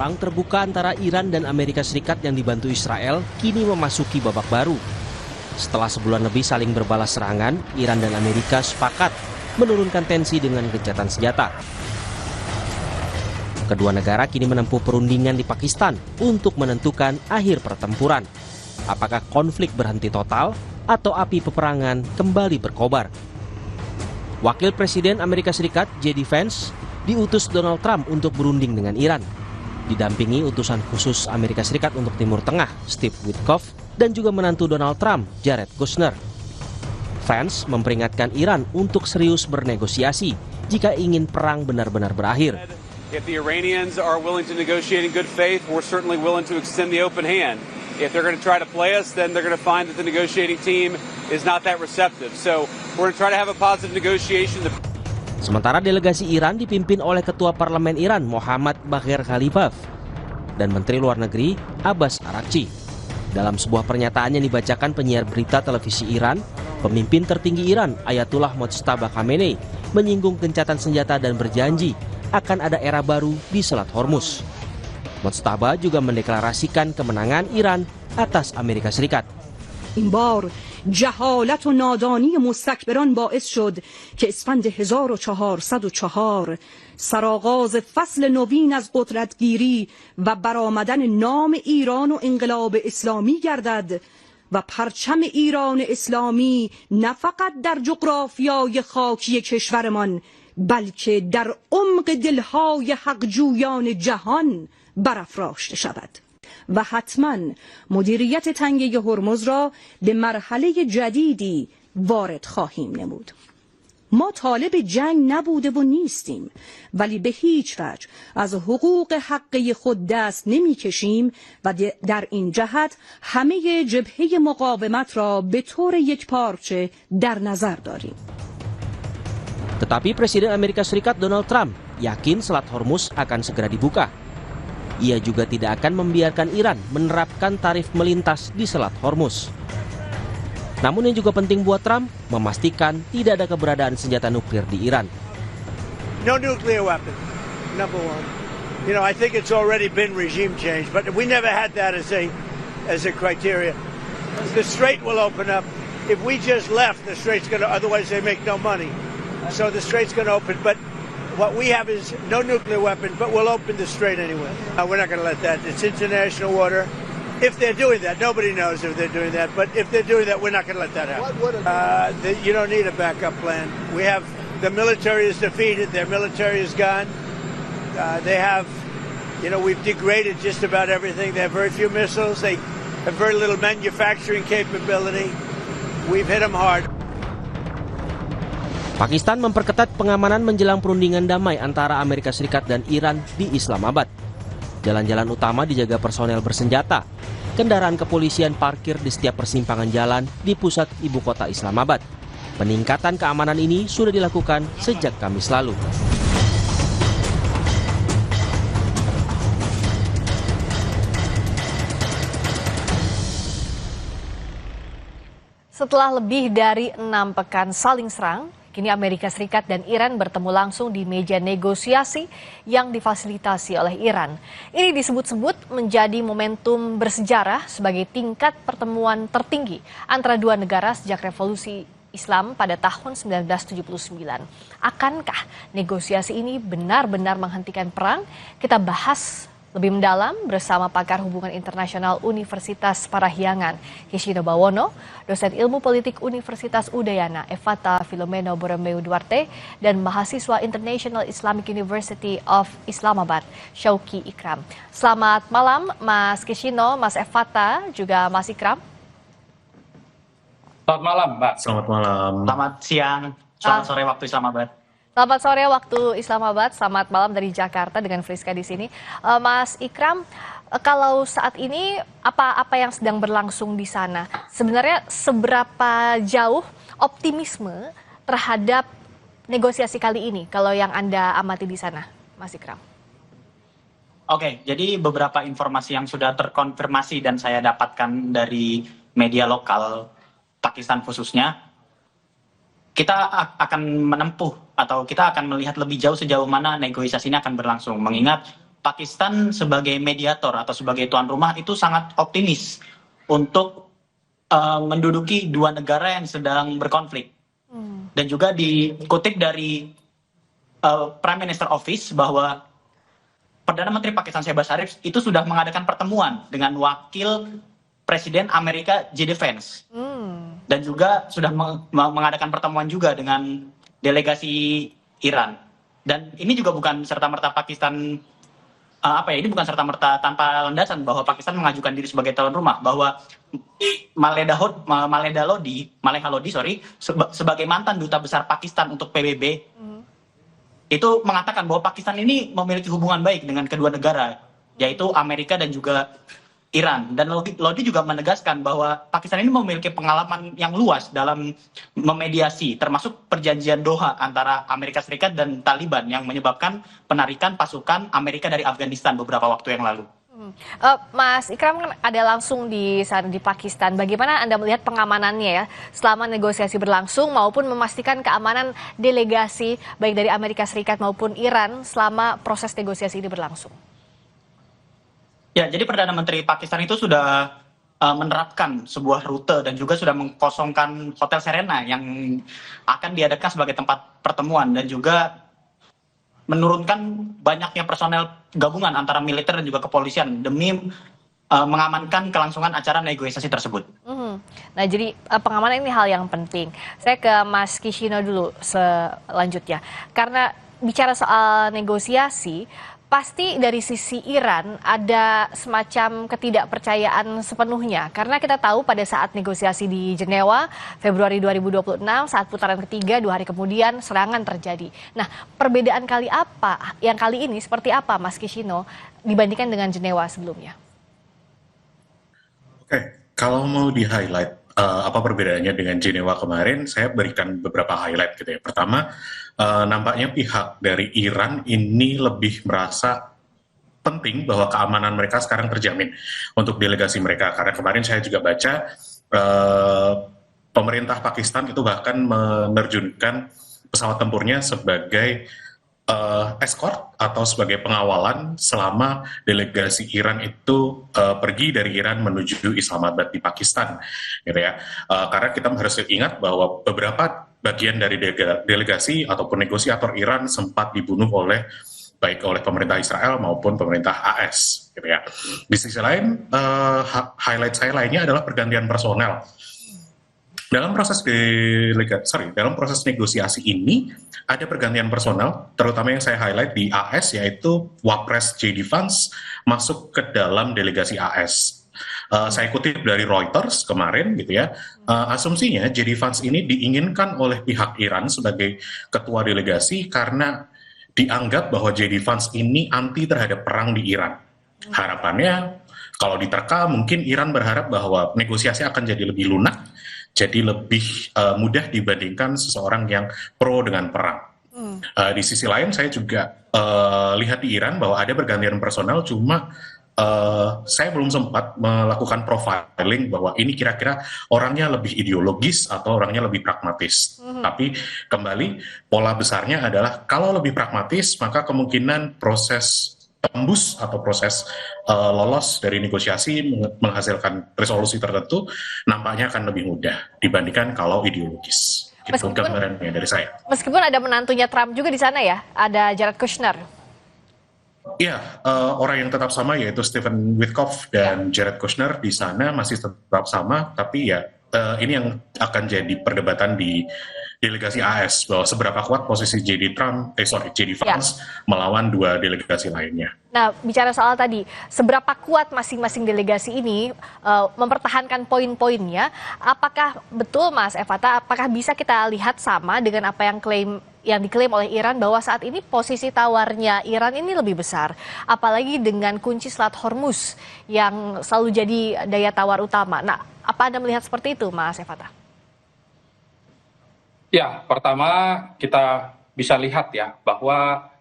Perang terbuka antara Iran dan Amerika Serikat yang dibantu Israel kini memasuki babak baru. Setelah sebulan lebih saling berbalas serangan, Iran dan Amerika sepakat menurunkan tensi dengan gencatan senjata. Kedua negara kini menempuh perundingan di Pakistan untuk menentukan akhir pertempuran. Apakah konflik berhenti total atau api peperangan kembali berkobar? Wakil Presiden Amerika Serikat J.D. Vance diutus Donald Trump untuk berunding dengan Iran. Didampingi utusan khusus Amerika Serikat untuk Timur Tengah Steve Witkoff dan juga menantu Donald Trump Jared Kushner. Vance memperingatkan Iran untuk serius bernegosiasi jika ingin perang benar-benar berakhir. If the Iranians are willing to negotiate in good faith, we're certainly willing to extend the open hand. If they're going to try to play us, then they're going to find that the negotiating team is not that receptive. So we're going to try to have a positive negotiation. Sementara delegasi Iran dipimpin oleh Ketua Parlemen Iran Mohammad Bagher Ghalibaf dan Menteri Luar Negeri Abbas Araghchi. Dalam sebuah pernyataan yang dibacakan penyiar berita televisi Iran, pemimpin tertinggi Iran Ayatullah Mojtaba Khamenei menyinggung gencatan senjata dan berjanji akan ada era baru di Selat Hormuz. Mojtaba juga mendeklarasikan kemenangan Iran atas Amerika Serikat. این بار جهالت و نادانی مستکبران باعث شد که اسفند 1404 سرآغاز فصل نوین از قدرتگیری و برآمدن نام ایران و انقلاب اسلامی گردد و پرچم ایران اسلامی نه فقط در جغرافیای خاکی کشورمان بلکه در عمق دلهای حقجویان جهان برافراشته شود. و حتما مدیریت تنگه هرمز را به مرحله جدیدی وارد خواهیم نمود. ما طالب جنگ نبوده و نیستیم، ولی به هیچ وجه از حقوق حقه خود دست نمی کشیم و در این جهت همه جبهه مقاومت را به طور یکپارچه در نظر داریم. Tetapi Presiden Amerika Serikat Donald Trump yakin Selat Hormuz akan segera dibuka. Ia juga tidak akan membiarkan Iran menerapkan tarif melintas di Selat Hormuz. Namun yang juga penting buat Trump, memastikan tidak ada keberadaan senjata nuklir di Iran. No nuclear weapon, number one. You know, I think it's already been regime change, but we never had that as a criteria. The Strait will open up. If we just left, the Strait's going to, otherwise they make no money. So the Strait's going to open, but what we have is no nuclear weapon, but we'll open the Strait anyway. We're not going to let that. It's international water. If they're doing that, nobody knows if they're doing that, but if they're doing that, we're not going to let that happen. You don't need a backup plan. We have, the military is defeated, their military is gone. They have, you know, we've degraded just about everything. They have very few missiles. They have very little manufacturing capability. We've hit them hard. Pakistan memperketat pengamanan menjelang perundingan damai antara Amerika Serikat dan Iran di Islamabad. Jalan-jalan utama dijaga personel bersenjata. Kendaraan kepolisian parkir di setiap persimpangan jalan di pusat ibu kota Islamabad. Peningkatan keamanan ini sudah dilakukan sejak Kamis lalu. Setelah lebih dari 6 pekan saling serang, kini Amerika Serikat dan Iran bertemu langsung di meja negosiasi yang difasilitasi oleh Iran. Ini disebut-sebut menjadi momentum bersejarah sebagai tingkat pertemuan tertinggi antara dua negara sejak revolusi Islam pada tahun 1979. Akankah negosiasi ini benar-benar menghentikan perang? Kita bahas lebih mendalam bersama pakar hubungan internasional Universitas Parahyangan, Kishino Bawono, dosen ilmu politik Universitas Udayana, Evata Filomeno Borromeo Duarte, dan mahasiswa International Islamic University of Islamabad, Syauqi Ikram. Selamat malam, Mas Kishino, Mas Evata, juga Mas Ikram. Selamat malam, Mbak. Selamat malam. Selamat siang, selamat sore waktu Islamabad. Selamat sore waktu Islamabad, selamat malam dari Jakarta dengan Friska di sini. Mas Ikram, kalau saat ini apa yang sedang berlangsung di sana? Sebenarnya seberapa jauh optimisme terhadap negosiasi kali ini kalau yang Anda amati di sana, Mas Ikram? Oke, jadi beberapa informasi yang sudah terkonfirmasi dan saya dapatkan dari media lokal Pakistan khususnya, kita akan menempuh atau kita akan melihat lebih jauh sejauh mana negosiasi ini akan berlangsung. Mengingat Pakistan sebagai mediator atau sebagai tuan rumah itu sangat optimis untuk menduduki dua negara yang sedang berkonflik. Dan juga dikutip dari Prime Minister Office bahwa Perdana Menteri Pakistan Shehbaz Sharif itu sudah mengadakan pertemuan dengan wakil Presiden Amerika J.D. Vance. Dan juga sudah mengadakan pertemuan juga dengan delegasi Iran. Dan ini juga bukan serta-merta Pakistan ini bukan serta-merta tanpa landasan bahwa Pakistan mengajukan diri sebagai tuan rumah, bahwa Maleha Lodi sebagai mantan duta besar Pakistan untuk PBB itu mengatakan bahwa Pakistan ini memiliki hubungan baik dengan kedua negara, yaitu Amerika dan juga Iran. Dan Lodi juga menegaskan bahwa Pakistan ini memiliki pengalaman yang luas dalam memediasi, termasuk perjanjian Doha antara Amerika Serikat dan Taliban yang menyebabkan penarikan pasukan Amerika dari Afghanistan beberapa waktu yang lalu. Mas Ikram kan ada langsung di sana di Pakistan. Bagaimana Anda melihat pengamanannya ya selama negosiasi berlangsung maupun memastikan keamanan delegasi baik dari Amerika Serikat maupun Iran selama proses negosiasi ini berlangsung? Ya, jadi Perdana Menteri Pakistan itu sudah menerapkan sebuah rute dan juga sudah mengkosongkan Hotel Serena yang akan diadakan sebagai tempat pertemuan dan juga menurunkan banyaknya personel gabungan antara militer dan juga kepolisian demi mengamankan kelangsungan acara negosiasi tersebut. Nah, jadi pengamanan ini hal yang penting. Saya ke Mas Kishino dulu selanjutnya. Karena bicara soal negosiasi, pasti dari sisi Iran ada semacam ketidakpercayaan sepenuhnya. Karena kita tahu pada saat negosiasi di Jenewa, Februari 2026, saat putaran ketiga, 2 hari kemudian serangan terjadi. Nah, perbedaan yang kali ini seperti apa, Mas Kishino, dibandingkan dengan Jenewa sebelumnya? Oke, kalau mau di-highlight apa perbedaannya dengan Jenewa kemarin, saya berikan beberapa highlight gitu ya. Pertama, nampaknya pihak dari Iran ini lebih merasa penting bahwa keamanan mereka sekarang terjamin untuk delegasi mereka. Karena kemarin saya juga baca pemerintah Pakistan itu bahkan menerjunkan pesawat tempurnya sebagai escort atau sebagai pengawalan selama delegasi Iran itu pergi dari Iran menuju Islamabad di Pakistan, gitu ya. Karena kita harus ingat bahwa beberapa bagian dari delegasi ataupun negosiator Iran sempat dibunuh baik oleh pemerintah Israel maupun pemerintah AS, gitu ya. Di sisi lain, highlight saya lainnya adalah pergantian personel. Dalam proses negosiasi ini ada pergantian personel, terutama yang saya highlight di AS yaitu Wapres J.D. Vance masuk ke dalam delegasi AS. Saya kutip dari Reuters kemarin gitu ya, asumsinya J.D. Vance ini diinginkan oleh pihak Iran sebagai ketua delegasi karena dianggap bahwa J.D. Vance ini anti terhadap perang di Iran. Harapannya kalau diterka mungkin Iran berharap bahwa negosiasi akan jadi lebih lunak, jadi lebih mudah dibandingkan seseorang yang pro dengan perang. Di sisi lain saya juga lihat di Iran bahwa ada pergantian personel, cuma saya belum sempat melakukan profiling bahwa ini kira-kira orangnya lebih ideologis atau orangnya lebih pragmatis. Tapi kembali pola besarnya adalah kalau lebih pragmatis maka kemungkinan proses tembus atau proses lolos dari negosiasi menghasilkan resolusi tertentu nampaknya akan lebih mudah dibandingkan kalau ideologis. Itu gambarannya dari saya. Meskipun ada menantunya Trump juga di sana ya, ada Jared Kushner. Iya, orang yang tetap sama yaitu Stephen Witkoff dan Jared Kushner di sana masih tetap sama, tapi ya ini yang akan jadi perdebatan di delegasi AS bahwa seberapa kuat posisi J.D. Vance melawan dua delegasi lainnya. Nah, bicara soal tadi, seberapa kuat masing-masing delegasi ini mempertahankan poin-poinnya, apakah betul Mas Evata, apakah bisa kita lihat sama dengan apa yang diklaim oleh Iran bahwa saat ini posisi tawarnya Iran ini lebih besar, apalagi dengan kunci Selat Hormuz yang selalu jadi daya tawar utama. Nah, apa Anda melihat seperti itu, Mas Evata? Ya, pertama kita bisa lihat ya bahwa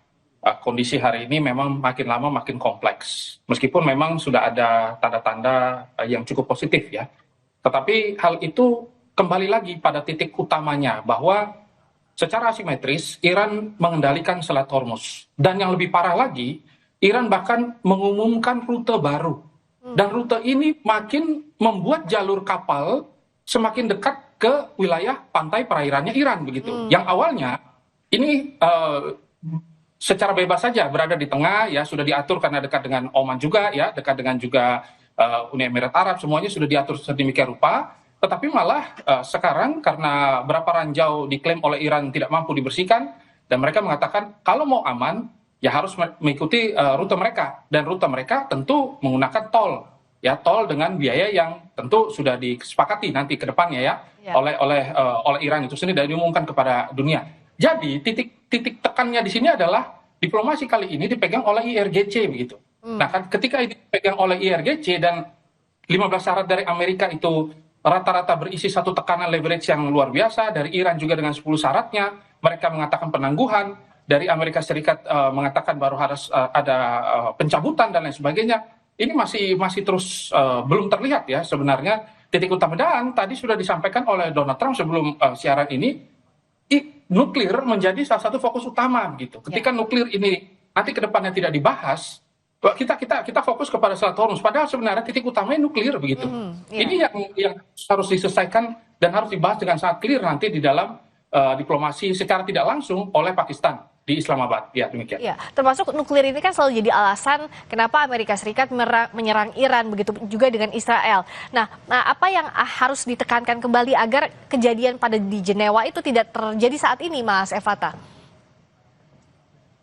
kondisi hari ini memang makin lama makin kompleks. Meskipun memang sudah ada tanda-tanda yang cukup positif ya. Tetapi hal itu kembali lagi pada titik utamanya bahwa secara asimetris Iran mengendalikan Selat Hormuz. Dan yang lebih parah lagi, Iran bahkan mengumumkan rute baru. Dan rute ini makin membuat jalur kapal semakin dekat ke wilayah pantai perairannya Iran begitu. Yang awalnya ini secara bebas saja berada di tengah, ya sudah diatur karena dekat dengan Oman juga, ya dekat dengan juga Uni Emirat Arab, semuanya sudah diatur sedemikian rupa. Tetapi malah sekarang karena berapa ranjau diklaim oleh Iran tidak mampu dibersihkan, dan mereka mengatakan kalau mau aman ya harus mengikuti rute mereka, dan rute mereka tentu menggunakan tol, ya tol dengan biaya yang tentu sudah disepakati nanti ke depannya ya oleh Iran itu sendiri dan diumumkan kepada dunia. Jadi titik tekannya di sini adalah diplomasi kali ini dipegang oleh IRGC begitu. Nah kan ketika ini dipegang oleh IRGC dan 15 syarat dari Amerika itu rata-rata berisi satu tekanan leverage yang luar biasa, dari Iran juga dengan 10 syaratnya, mereka mengatakan penangguhan, dari Amerika Serikat mengatakan baru harus ada pencabutan dan lain sebagainya. Ini masih terus belum terlihat ya sebenarnya titik utama. Dan tadi sudah disampaikan oleh Donald Trump sebelum siaran ini, nuklir menjadi salah satu fokus utama gitu. Ketika nuklir ini nanti ke depannya tidak dibahas, kita fokus kepada Selat Hormuz. Padahal sebenarnya titik utamanya nuklir begitu. Ini yang harus diselesaikan dan harus dibahas dengan sangat clear nanti di dalam diplomasi secara tidak langsung oleh Pakistan di Islamabad. Ya, demikian. Ya, termasuk nuklir ini kan selalu jadi alasan kenapa Amerika Serikat menyerang Iran, begitu juga dengan Israel. Nah, apa yang harus ditekankan kembali agar kejadian pada di Jenewa itu tidak terjadi saat ini, Mas Efata?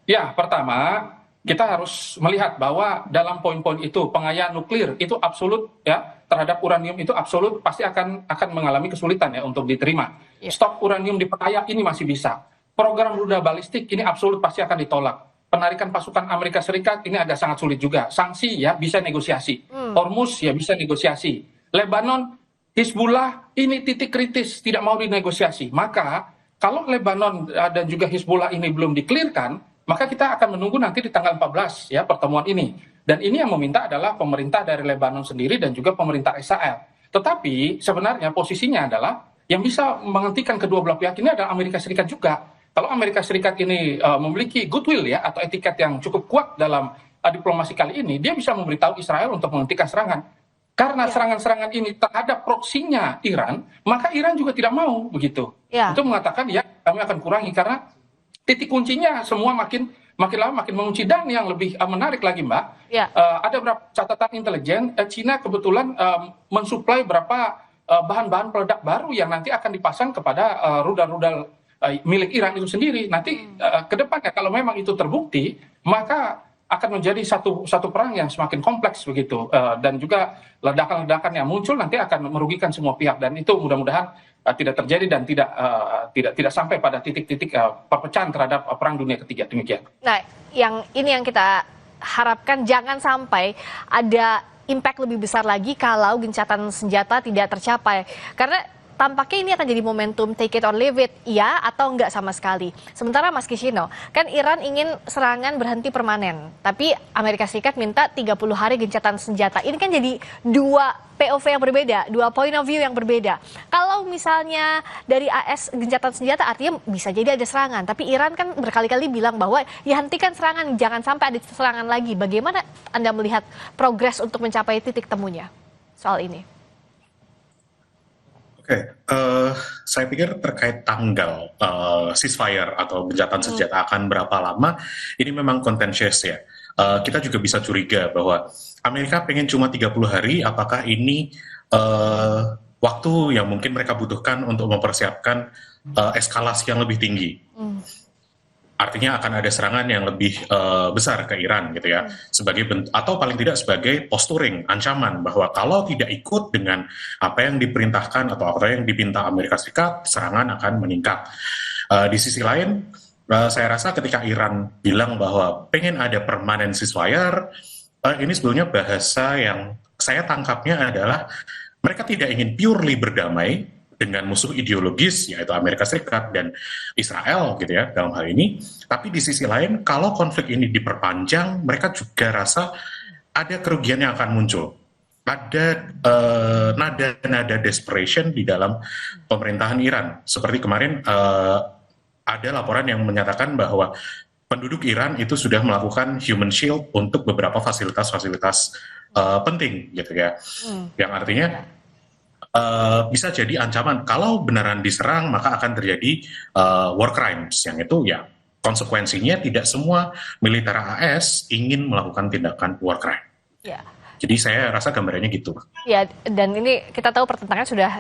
Ya, pertama kita harus melihat bahwa dalam poin-poin itu pengayaan nuklir itu absolut ya terhadap uranium itu absolut pasti akan mengalami kesulitan ya untuk diterima. Stok uranium di pengaya ini masih bisa. Program rudal balistik ini absolut pasti akan ditolak. Penarikan pasukan Amerika Serikat ini agak sangat sulit juga. Sanksi ya bisa negosiasi. Hormuz ya bisa negosiasi. Lebanon, Hizbullah ini titik kritis tidak mau dinegosiasi. Maka kalau Lebanon dan juga Hizbullah ini belum diklirkan, maka kita akan menunggu nanti di tanggal 14 ya pertemuan ini. Dan ini yang meminta adalah pemerintah dari Lebanon sendiri dan juga pemerintah Israel. Tetapi sebenarnya posisinya adalah yang bisa menghentikan kedua belah pihak ini adalah Amerika Serikat juga. Kalau Amerika Serikat ini memiliki goodwill ya atau etiket yang cukup kuat dalam diplomasi kali ini, dia bisa memberitahu Israel untuk menghentikan serangan. Karena serangan-serangan ini terhadap proksinya Iran, maka Iran juga tidak mau begitu. Itu mengatakan ya kami akan kurangi karena titik kuncinya semua makin lama makin mengunci. Dan yang lebih menarik lagi Mbak, ada beberapa catatan intelijen, Cina kebetulan mensuplai beberapa bahan-bahan peledak baru yang nanti akan dipasang kepada rudal-rudal milik Iran itu sendiri. Nanti ke depannya kalau memang itu terbukti, maka akan menjadi satu perang yang semakin kompleks begitu, dan juga ledakan-ledakan yang muncul nanti akan merugikan semua pihak, dan itu mudah-mudahan tidak terjadi dan tidak sampai pada titik-titik perpecahan terhadap perang dunia ketiga. Demikian. Nah, yang kita harapkan jangan sampai ada impact lebih besar lagi kalau gencatan senjata tidak tercapai, karena tampaknya ini akan jadi momentum take it or leave it, iya atau enggak sama sekali. Sementara Mas Kishino, kan Iran ingin serangan berhenti permanen, tapi Amerika Serikat minta 30 hari gencatan senjata. Ini kan jadi dua POV yang berbeda, dua point of view yang berbeda. Kalau misalnya dari AS gencatan senjata artinya bisa jadi ada serangan, tapi Iran kan berkali-kali bilang bahwa ya hentikan serangan, jangan sampai ada serangan lagi. Bagaimana Anda melihat progres untuk mencapai titik temunya soal ini? Saya pikir terkait tanggal ceasefire atau gencatan senjata akan berapa lama, ini memang contentious ya. Kita juga bisa curiga bahwa Amerika pengen cuma 30 hari, apakah ini waktu yang mungkin mereka butuhkan untuk mempersiapkan eskalasi yang lebih tinggi. Artinya akan ada serangan yang lebih besar ke Iran gitu ya, sebagai atau paling tidak sebagai posturing, ancaman bahwa kalau tidak ikut dengan apa yang diperintahkan atau apa yang dipinta Amerika Serikat, serangan akan meningkat. Di sisi lain, saya rasa ketika Iran bilang bahwa pengen ada permanent ceasefire, ini sebetulnya bahasa yang saya tangkapnya adalah mereka tidak ingin purely berdamai dengan musuh ideologis yaitu Amerika Serikat dan Israel gitu ya dalam hal ini. Tapi di sisi lain kalau konflik ini diperpanjang, mereka juga rasa ada kerugian yang akan muncul. Ada nada-nada desperation di dalam pemerintahan Iran. Seperti kemarin ada laporan yang menyatakan bahwa penduduk Iran itu sudah melakukan human shield untuk beberapa fasilitas-fasilitas penting gitu ya. Yang artinya bisa jadi ancaman kalau beneran diserang maka akan terjadi war crimes, yang itu ya konsekuensinya tidak semua militer AS ingin melakukan tindakan war crime. Ya. Jadi saya rasa gambarannya gitu. Ya, dan ini kita tahu pertentangan sudah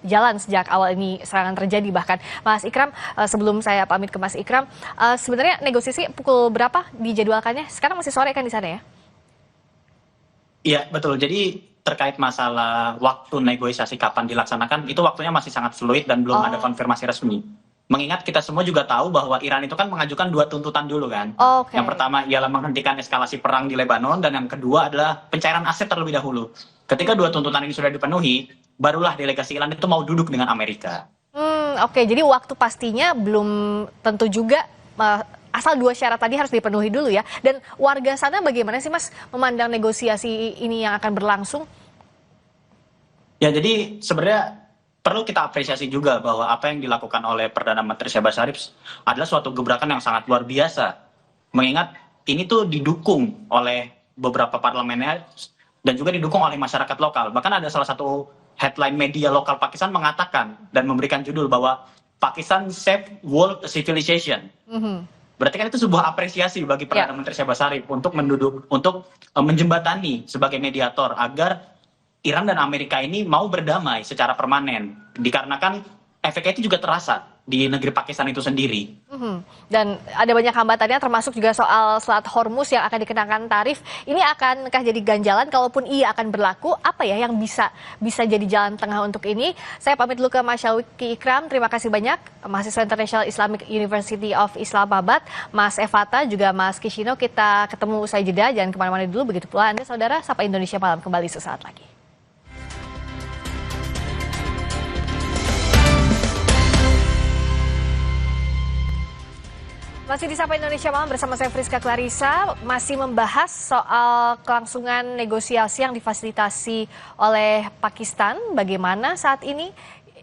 jalan sejak awal ini serangan terjadi bahkan. Mas Ikram, sebelum saya pamit ke Mas Ikram, sebenarnya negosiasi pukul berapa dijadwalkannya? Sekarang masih sore kan di sana ya? Iya, betul. Jadi terkait masalah waktu negosiasi kapan dilaksanakan, itu waktunya masih sangat fluid dan belum ada konfirmasi resmi. Mengingat kita semua juga tahu bahwa Iran itu kan mengajukan 2 tuntutan dulu kan. Yang pertama ialah menghentikan eskalasi perang di Lebanon, dan yang kedua adalah pencairan aset terlebih dahulu. Ketika 2 tuntutan ini sudah dipenuhi, barulah delegasi Iran itu mau duduk dengan Amerika. Oke, jadi waktu pastinya belum tentu juga, asal 2 syarat tadi harus dipenuhi dulu ya. Dan warga sana bagaimana sih Mas memandang negosiasi ini yang akan berlangsung? Ya, jadi sebenarnya perlu kita apresiasi juga bahwa apa yang dilakukan oleh Perdana Menteri Shehbaz Sharif adalah suatu gebrakan yang sangat luar biasa. Mengingat ini tuh didukung oleh beberapa parlemennya dan juga didukung oleh masyarakat lokal. Bahkan ada salah satu headline media lokal Pakistan mengatakan dan memberikan judul bahwa Pakistan Save World Civilization. Berarti kan itu sebuah apresiasi bagi Perdana Menteri Shehbaz Sharif untuk menjembatani sebagai mediator agar Iran dan Amerika ini mau berdamai secara permanen, dikarenakan efeknya itu juga terasa di negeri Pakistan itu sendiri. Dan ada banyak hambatannya, termasuk juga soal Selat Hormuz yang akan dikenakan tarif. Ini akankah jadi ganjalan? Kalaupun iya akan berlaku, apa ya yang bisa jadi jalan tengah untuk ini? Saya pamit dulu ke Mas Syawki Ikram, terima kasih banyak. Mahasiswa International Islamic University of Islamabad, Mas Evata, juga Mas Kishino. Kita ketemu usai jeda, jangan kemana-mana dulu. Begitu pula Anda, saudara. Sapa Indonesia Malam kembali sesaat lagi. Masih di Sapa Indonesia Malam bersama saya Friska Clarissa, masih membahas soal kelangsungan negosiasi yang difasilitasi oleh Pakistan. Bagaimana saat ini?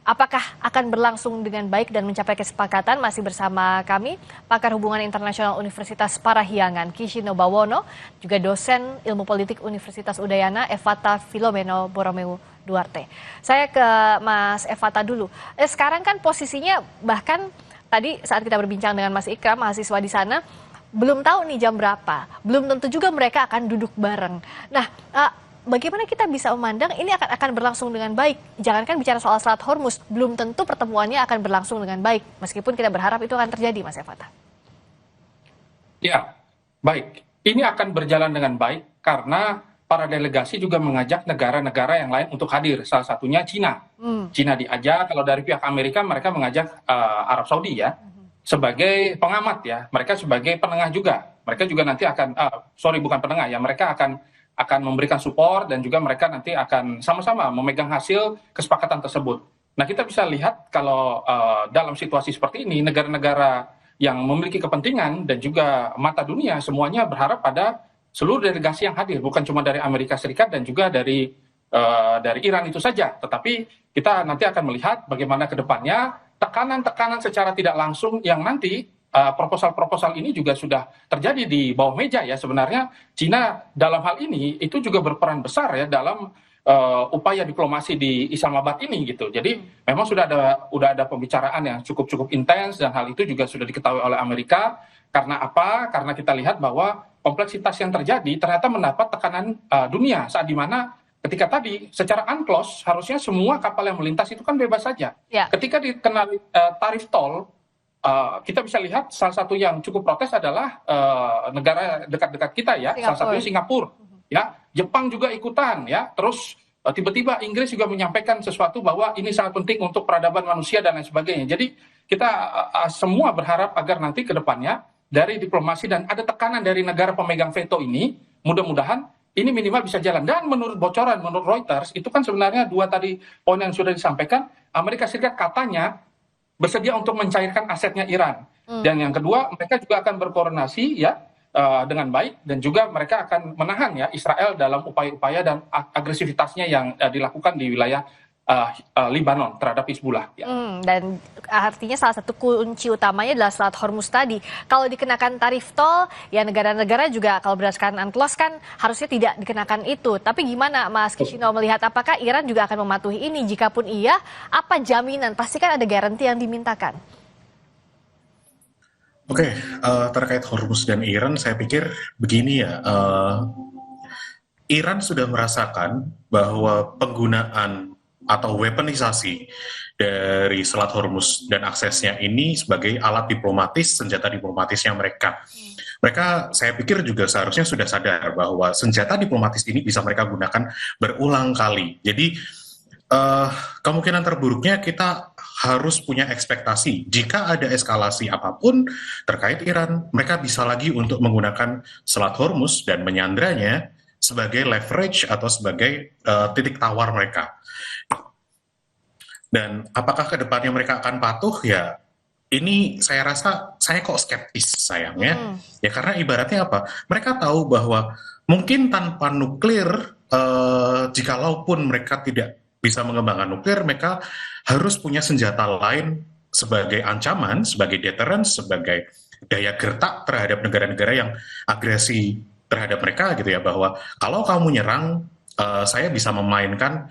Apakah akan berlangsung dengan baik dan mencapai kesepakatan? Masih bersama kami, pakar hubungan internasional Universitas Parahyangan, Kishino Bawono, juga dosen ilmu politik Universitas Udayana, Evata Filomeno Boromeu Duarte. Saya ke Mas Evata dulu. Sekarang kan posisinya bahkan tadi saat kita berbincang dengan Mas Ikram, mahasiswa di sana, belum tahu nih jam berapa. Belum tentu juga mereka akan duduk bareng. Nah, bagaimana kita bisa memandang ini akan berlangsung dengan baik? Jangankan bicara soal Selat Hormuz, belum tentu pertemuannya akan berlangsung dengan baik. Meskipun kita berharap itu akan terjadi, Mas Evata. Ya, baik. Ini akan berjalan dengan baik karena para delegasi juga mengajak negara-negara yang lain untuk hadir. Salah satunya Cina. Cina diajak, kalau dari pihak Amerika mereka mengajak Arab Saudi ya, sebagai pengamat ya. Mereka sebagai penengah juga. Mereka juga nanti akan, bukan penengah ya, mereka akan memberikan support dan juga mereka nanti akan sama-sama memegang hasil kesepakatan tersebut. Nah, kita bisa lihat kalau dalam situasi seperti ini, negara-negara yang memiliki kepentingan dan juga mata dunia semuanya berharap pada seluruh delegasi yang hadir, bukan cuma dari Amerika Serikat dan juga dari Iran itu saja, tetapi kita nanti akan melihat bagaimana ke depannya tekanan-tekanan secara tidak langsung yang nanti proposal-proposal ini juga sudah terjadi di bawah meja ya. Sebenarnya Cina dalam hal ini itu juga berperan besar ya dalam upaya diplomasi di Islamabad ini gitu. Jadi memang sudah ada pembicaraan yang cukup intens dan hal itu juga sudah diketahui oleh Amerika. Karena apa? Karena kita lihat bahwa kompleksitas yang terjadi ternyata mendapat tekanan dunia saat dimana ketika tadi secara unclosed harusnya semua kapal yang melintas itu kan bebas saja. Ya. Ketika dikenali tarif tol, kita bisa lihat salah satu yang cukup protes adalah negara dekat-dekat kita ya, salah satunya Singapura. Ya, Jepang juga ikutan ya. Terus tiba-tiba Inggris juga menyampaikan sesuatu bahwa ini sangat penting untuk peradaban manusia dan lain sebagainya. Jadi kita semua berharap agar nanti ke depannya dari diplomasi dan ada tekanan dari negara pemegang veto ini, mudah-mudahan ini minimal bisa jalan. Dan menurut bocoran, menurut Reuters, itu kan sebenarnya 2 tadi poin yang sudah disampaikan, Amerika Serikat katanya bersedia untuk mencairkan asetnya Iran. Dan yang kedua, mereka juga akan berkoordinasi ya dengan baik dan juga mereka akan menahan ya Israel dalam upaya-upaya dan agresivitasnya yang dilakukan di wilayah Lebanon terhadap Hizbullah. Ya. Dan artinya salah satu kunci utamanya adalah Selat Hormuz tadi. Kalau dikenakan tarif tol, ya negara-negara juga kalau berdasarkan UNCLOS kan harusnya tidak dikenakan itu. Tapi gimana Mas Kishino melihat apakah Iran juga akan mematuhi ini? Jikapun iya, apa jaminan? Pasti kan ada garansi yang dimintakan. Oke, terkait Hormuz dan Iran, saya pikir begini ya. Iran sudah merasakan bahwa penggunaan atau weaponisasi dari Selat Hormuz dan aksesnya ini sebagai alat diplomatis, senjata diplomatisnya mereka. Mereka, saya pikir juga seharusnya sudah sadar bahwa senjata diplomatis ini bisa mereka gunakan berulang kali. Jadi, kemungkinan terburuknya kita harus punya ekspektasi. Jika ada eskalasi apapun terkait Iran, mereka bisa lagi untuk menggunakan Selat Hormuz dan menyandranya sebagai leverage atau sebagai titik tawar mereka. Dan apakah ke depannya mereka akan patuh? Ya, ini saya rasa saya kok skeptis sayangnya. Ya karena ibaratnya apa? Mereka tahu bahwa mungkin tanpa nuklir, jikalaupun mereka tidak bisa mengembangkan nuklir, mereka harus punya senjata lain sebagai ancaman, sebagai deterrence, sebagai daya gertak terhadap negara-negara yang agresi terhadap mereka gitu ya, bahwa kalau kamu nyerang, saya bisa memainkan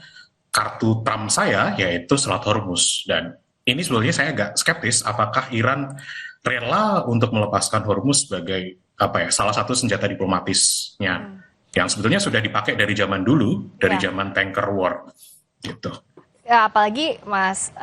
kartu Trump saya, yaitu Selat Hormuz. Dan ini sebetulnya saya agak skeptis apakah Iran rela untuk melepaskan Hormuz sebagai salah satu senjata diplomatisnya yang sebetulnya sudah dipakai dari zaman dulu, dari zaman tanker war gitu. Ya, apalagi Mas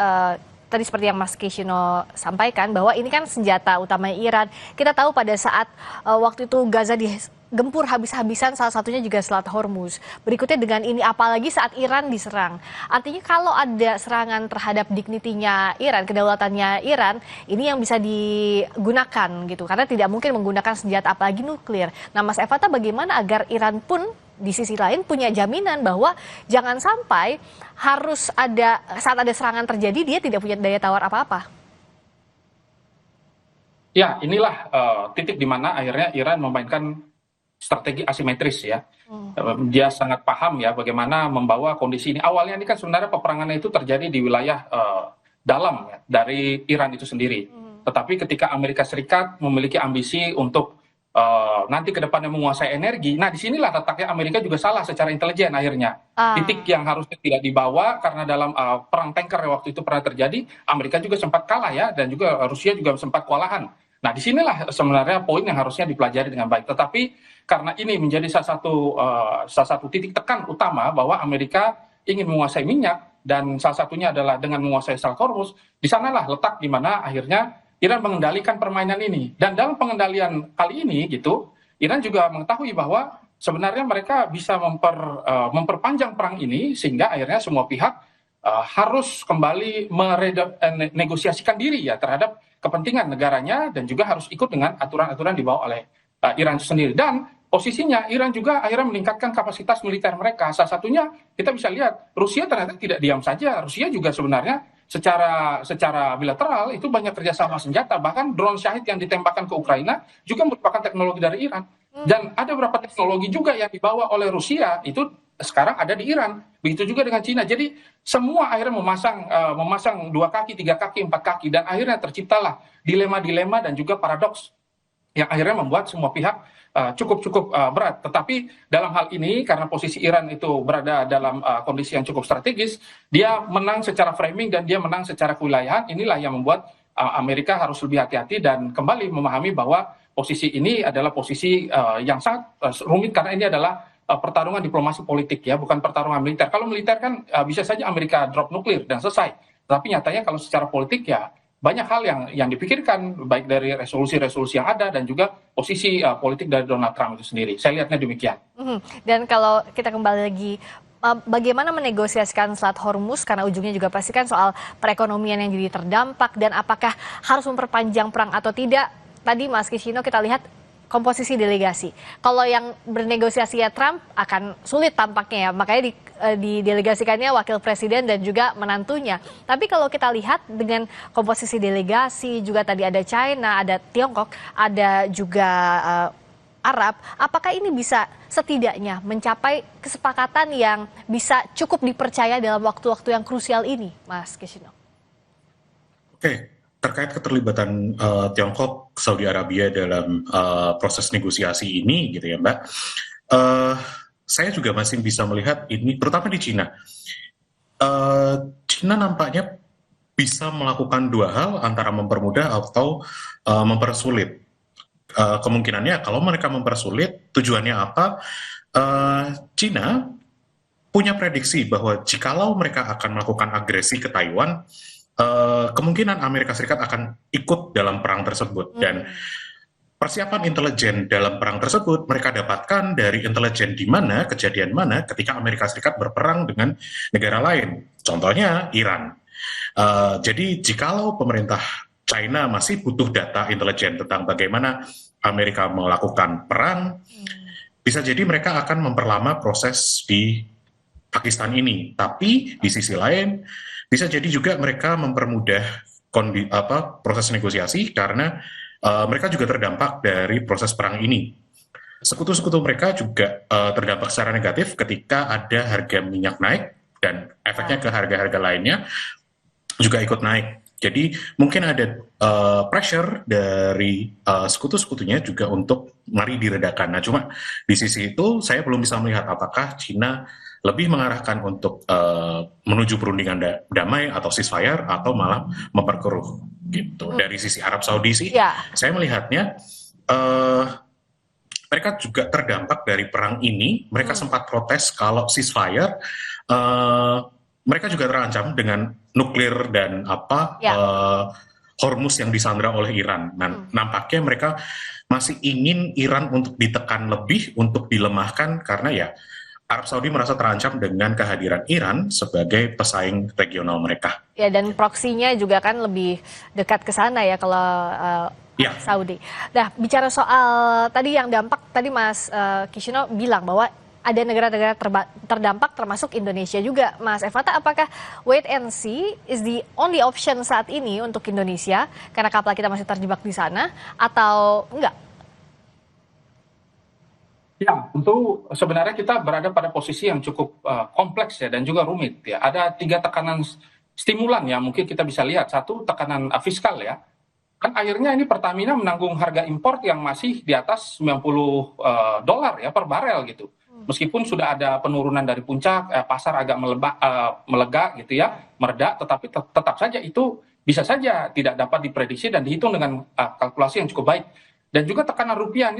tadi seperti yang Mas Kishino sampaikan bahwa ini kan senjata utama Iran. Kita tahu pada saat waktu itu Gaza digempur habis-habisan, salah satunya juga Selat Hormuz. Berikutnya dengan ini, apalagi saat Iran diserang. Artinya kalau ada serangan terhadap dignitinya Iran, kedaulatannya Iran, ini yang bisa digunakan gitu. Karena tidak mungkin menggunakan senjata apalagi nuklir. Nah Mas Evata, bagaimana agar Iran pun di sisi lain punya jaminan bahwa jangan sampai harus ada saat ada serangan terjadi dia tidak punya daya tawar apa-apa? Ya, inilah titik di mana akhirnya Iran memainkan strategi asimetris ya. Dia sangat paham ya bagaimana membawa kondisi ini. Awalnya ini kan sebenarnya peperangan itu terjadi di wilayah dalam ya, dari Iran itu sendiri. Tetapi ketika Amerika Serikat memiliki ambisi untuk nanti ke depannya menguasai energi, nah disinilah letaknya Amerika juga salah secara intelijen akhirnya. Titik yang harusnya tidak dibawa karena dalam perang tanker waktu itu pernah terjadi, Amerika juga sempat kalah ya, dan juga Rusia juga sempat kewalahan. Nah disinilah sebenarnya poin yang harusnya dipelajari dengan baik. Tetapi karena ini menjadi salah satu titik tekan utama bahwa Amerika ingin menguasai minyak dan salah satunya adalah dengan menguasai Selat Hormuz, di sanalah letak di mana akhirnya Iran mengendalikan permainan ini. Dan dalam pengendalian kali ini gitu, Iran juga mengetahui bahwa sebenarnya mereka bisa memperpanjang perang ini sehingga akhirnya semua pihak harus kembali menegosiasikan diri ya terhadap kepentingan negaranya dan juga harus ikut dengan aturan-aturan dibawa oleh Iran itu sendiri. Dan posisinya Iran juga akhirnya meningkatkan kapasitas militer mereka. Salah satunya kita bisa lihat Rusia ternyata tidak diam saja. Rusia juga sebenarnya secara bilateral itu banyak kerjasama senjata. Bahkan drone Shahid yang ditembakkan ke Ukraina juga merupakan teknologi dari Iran. Dan ada beberapa teknologi juga yang dibawa oleh Rusia itu sekarang ada di Iran. Begitu juga dengan Cina. Jadi semua akhirnya memasang 2 kaki, 3 kaki, 4 kaki. Dan akhirnya terciptalah dilema-dilema dan juga paradoks yang akhirnya membuat semua pihak cukup berat. Tetapi dalam hal ini karena posisi Iran itu berada dalam kondisi yang cukup strategis, dia menang secara framing dan dia menang secara kewilayahan. Inilah yang membuat Amerika harus lebih hati-hati dan kembali memahami bahwa posisi ini adalah posisi yang sangat rumit karena ini adalah pertarungan diplomasi politik ya, bukan pertarungan militer. Kalau militer kan bisa saja Amerika drop nuklir dan selesai. Tapi nyatanya kalau secara politik ya banyak hal yang dipikirkan, baik dari resolusi-resolusi yang ada dan juga posisi politik dari Donald Trump itu sendiri. Saya lihatnya demikian. Dan kalau kita kembali lagi, bagaimana menegosiasikan Selat Hormuz, karena ujungnya juga pasti kan soal perekonomian yang jadi terdampak, dan apakah harus memperpanjang perang atau tidak. Tadi Mas Kishino kita lihat komposisi delegasi. Kalau yang bernegosiasi ya Trump akan sulit tampaknya ya, makanya didelegasikannya wakil presiden dan juga menantunya. Tapi kalau kita lihat dengan komposisi delegasi, juga tadi ada China, ada Tiongkok, ada juga Arab, apakah ini bisa setidaknya mencapai kesepakatan yang bisa cukup dipercaya dalam waktu-waktu yang krusial ini, Mas Kishino? Oke, terkait keterlibatan Tiongkok, Saudi Arabia dalam proses negosiasi ini, gitu ya Mbak, saya juga masih bisa melihat ini, terutama di Cina. Cina nampaknya bisa melakukan dua hal, antara mempermudah atau mempersulit. Kemungkinannya kalau mereka mempersulit, tujuannya apa? Cina punya prediksi bahwa jikalau mereka akan melakukan agresi ke Taiwan, kemungkinan Amerika Serikat akan ikut dalam perang tersebut. Dan persiapan intelijen dalam perang tersebut mereka dapatkan dari intelijen di mana, kejadian mana ketika Amerika Serikat berperang dengan negara lain. Contohnya Iran. Jadi jikalau pemerintah China masih butuh data intelijen tentang bagaimana Amerika melakukan perang, bisa jadi mereka akan memperlama proses di Pakistan ini. Tapi di sisi lain, bisa jadi juga mereka mempermudah proses negosiasi karena mereka juga terdampak dari proses perang ini. Sekutu-sekutu mereka juga terdampak secara negatif ketika ada harga minyak naik dan efeknya ke harga-harga lainnya juga ikut naik. Jadi mungkin ada pressure dari sekutu-sekutunya juga untuk mari diredakan. Nah, cuma di sisi itu saya belum bisa melihat apakah Cina lebih mengarahkan untuk menuju perundingan damai atau ceasefire atau malah memperkeruh gitu. Dari sisi Arab Saudi sih, saya melihatnya mereka juga terdampak dari perang ini. Mereka sempat protes kalau ceasefire. Mereka juga terancam dengan nuklir dan Hormuz yang disandra oleh Iran. Nah, nampaknya mereka masih ingin Iran untuk ditekan lebih, untuk dilemahkan karena ya Arab Saudi merasa terancam dengan kehadiran Iran sebagai pesaing regional mereka. Ya, dan proksinya juga kan lebih dekat ke sana ya kalau Arab Saudi. Nah, bicara soal tadi yang dampak, tadi Mas Kishino bilang bahwa ada negara-negara terdampak termasuk Indonesia juga. Mas Evata, apakah wait and see is the only option saat ini untuk Indonesia karena kapal kita masih terjebak di sana atau enggak? Ya, tentu sebenarnya kita berada pada posisi yang cukup kompleks ya dan juga rumit ya. Ada 3 tekanan stimulan ya mungkin kita bisa lihat. Satu, tekanan fiskal ya. Kan akhirnya ini Pertamina menanggung harga import yang masih di atas $90 ya per barel gitu. Meskipun sudah ada penurunan dari puncak, pasar agak melega gitu ya, mereda, tetapi tetap saja itu bisa saja tidak dapat diprediksi dan dihitung dengan kalkulasi yang cukup baik. Dan juga tekanan rupiah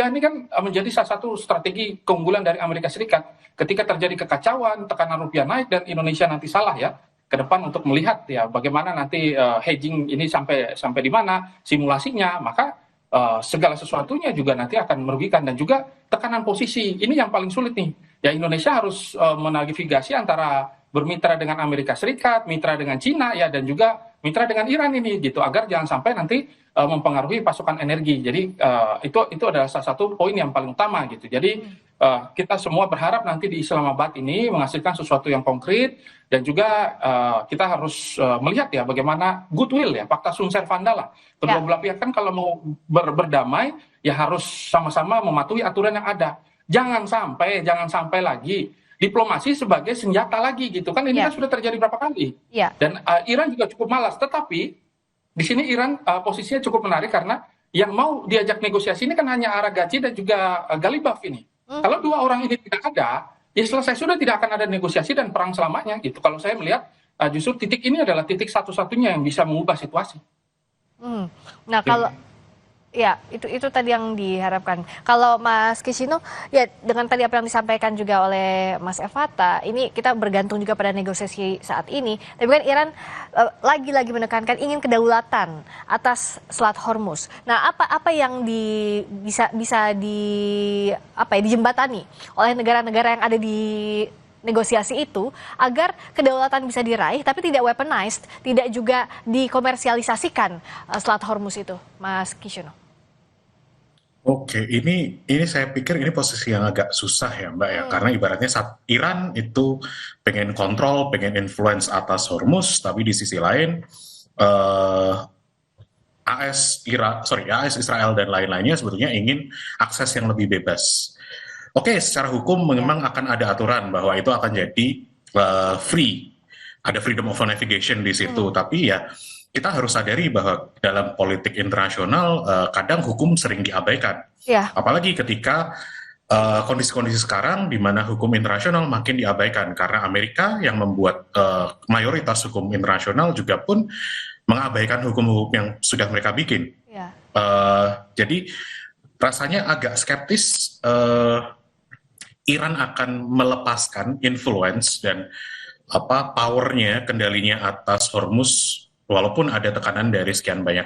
ini kan menjadi salah satu strategi keunggulan dari Amerika Serikat. Ketika terjadi kekacauan, tekanan rupiah naik dan Indonesia nanti salah ya, ke depan untuk melihat ya bagaimana nanti hedging ini sampai di mana, simulasinya, maka segala sesuatunya juga nanti akan merugikan. Dan juga tekanan posisi ini yang paling sulit nih ya, Indonesia harus menavigasi antara bermitra dengan Amerika Serikat, mitra dengan Cina ya, dan juga mitra dengan Iran ini gitu, agar jangan sampai nanti mempengaruhi pasokan energi. Jadi itu adalah salah satu poin yang paling utama gitu. Jadi kita semua berharap nanti di Islamabad ini menghasilkan sesuatu yang konkret, dan juga kita harus melihat ya bagaimana goodwill ya, fakta sunt servanda lah. Kedua belah pihak kan kalau mau berdamai ya harus sama-sama mematuhi aturan yang ada. Jangan sampai lagi diplomasi sebagai senjata lagi gitu kan, ini kan sudah terjadi berapa kali. Dan Iran juga cukup malas, tetapi di sini Iran posisinya cukup menarik karena yang mau diajak negosiasi ini kan hanya Aragachi dan juga Galibaf ini. Kalau 2 orang ini tidak ada, ya selesai sudah, tidak akan ada negosiasi dan perang selamanya gitu. Kalau saya melihat justru titik ini adalah titik satu-satunya yang bisa mengubah situasi. Nah, kalau ya itu tadi yang diharapkan. Kalau Mas Kishino, ya dengan tadi apa yang disampaikan juga oleh Mas Evata, ini kita bergantung juga pada negosiasi saat ini. Tapi kan Iran lagi-lagi menekankan ingin kedaulatan atas Selat Hormuz. Nah, apa yang bisa dijembatani oleh negara-negara yang ada di negosiasi itu agar kedaulatan bisa diraih tapi tidak weaponized, tidak juga dikomersialisasikan Selat Hormuz itu, Mas Kishino? Oke, ini saya pikir ini posisi yang agak susah ya Mbak ya, karena ibaratnya saat Iran itu pengen kontrol, pengen influence atas Hormuz, tapi di sisi lain AS, Israel dan lain-lainnya sebetulnya ingin akses yang lebih bebas. Oke, secara hukum memang akan ada aturan bahwa itu akan jadi free, ada freedom of navigation di situ. Tapi ya kita harus sadari bahwa dalam politik internasional kadang hukum sering diabaikan. Apalagi ketika kondisi-kondisi sekarang di mana hukum internasional makin diabaikan karena Amerika yang membuat mayoritas hukum internasional juga pun mengabaikan hukum-hukum yang sudah mereka bikin. Jadi rasanya agak skeptis Iran akan melepaskan influence dan powernya, kendalinya atas Hormuz walaupun ada tekanan dari sekian banyak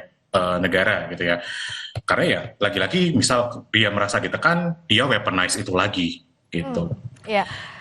negara gitu ya. Karena ya lagi-lagi misal dia merasa ditekan, dia weaponize itu lagi gitu.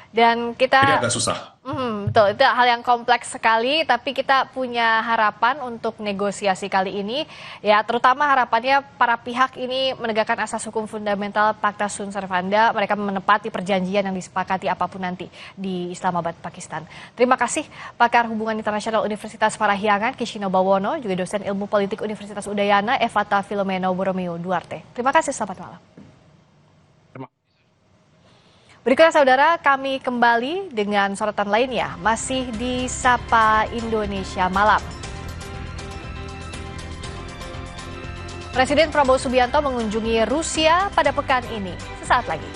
Dan kita jadi agak susah. Betul, itu hal yang kompleks sekali, tapi kita punya harapan untuk negosiasi kali ini, ya terutama harapannya para pihak ini menegakkan asas hukum fundamental Pacta Sunt Servanda, mereka menepati perjanjian yang disepakati apapun nanti di Islamabad, Pakistan. Terima kasih pakar hubungan internasional Universitas Parahyangan, Kishino Bawono, juga dosen ilmu politik Universitas Udayana, Evata Filomeno Borromeo Duarte. Terima kasih, selamat malam. Berikutnya saudara, kami kembali dengan sorotan lainnya, masih di Sapa Indonesia Malam. Presiden Prabowo Subianto mengunjungi Rusia pada pekan ini. Sesaat lagi.